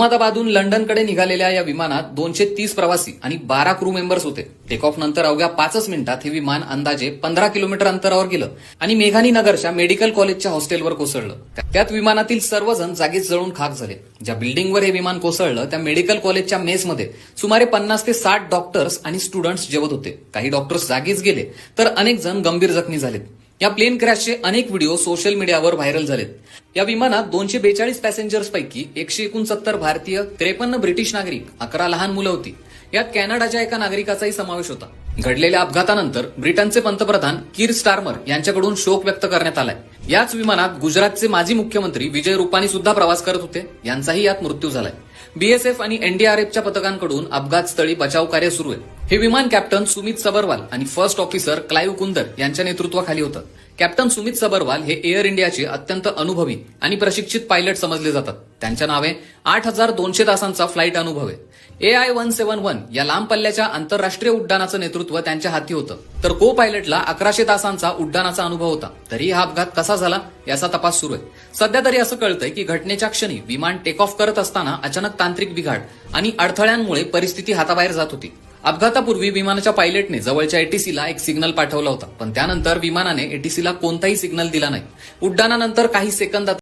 अहमदाबादहून लंडनकडे निघालेल्या या विमानात 230 प्रवासी आणि 12 क्रू मेंबर्स होते. टेक ऑफ नंतर अवघ्या 5 मिनिटात हे विमान अंदाजे 15 किलोमीटर अंतरावर गेलं आणि मेघानी नगरच्या मेडिकल कॉलेजच्या हॉस्टेलवर कोसळलं. त्यात विमानातील सर्वजण जागीच जळून खाक झाले. ज्या बिल्डिंगवर हे विमान कोसळलं त्या मेडिकल कॉलेजच्या मेसमध्ये सुमारे 50 ते 60 डॉक्टर्स आणि स्टुडंट्स जेवत होते. काही डॉक्टर्स जागीच गेले तर अनेक जण गंभीर जखमी झालेत. या प्लेन क्रॅशचे अनेक व्हिडिओ सोशल मीडियावर व्हायरल झालेत. या विमानात 242 पॅसेंजर्स पैकी 169 भारतीय, 53 ब्रिटिश नागरिक, 11 लहान मुलं होती. यात कॅनडाच्या एका नागरिकाचाही समावेश होता. घडलेल्या अपघातानंतर ब्रिटनचे पंतप्रधान कीर स्टारमर यांच्याकडून शोक व्यक्त करण्यात आलाय. याच विमानात गुजरातचे माजी मुख्यमंत्री विजय रुपानी सुद्धा प्रवास करत होते. यांचाही यात मृत्यू झालाय. बीएसएफ आणि एनडीआरएफच्या पथकांकडून अपघातस्थळी बचाव कार्य सुरू आहे. हे विमान कॅप्टन सुमित सबरवाल आणि फर्स्ट ऑफिसर क्लाइव्ह कुंदर यांच्या नेतृत्वाखाली होतं. कॅप्टन सुमित सबरवाल हे एअर इंडियाचे अत्यंत अनुभवी आणि प्रशिक्षित पायलट समजले जातात. त्यांच्या नावे 8200 तासांचा फ्लाईट अनुभव आहे. AI-171 या लांब पल्ल्याच्या आंतरराष्ट्रीय उड्डाणाचं नेतृत्व त्यांच्या हाती होतं. तर को पायलटला 1100 तासांचा उड्डाणाचा अनुभव होता. तरी हा अपघात कसा झाला याचा तपास सुरू आहे. सध्या तरी असं कळतंय की घटनेच्या क्षणी विमान टेक ऑफ करत असताना अचानक तांत्रिक बिघाड आणि अडथळ्यांमुळे परिस्थिती हाताबाहेर जात होती. अपघातापूर्वी विमानाच्या पायलटने जवळच्या एटीसीला एक सिग्नल पाठवला होता, पण त्यानंतर विमानाने एटीसीला कोणताही सिग्नल दिला नाही. उड्डाणानंतर काही सेकंदात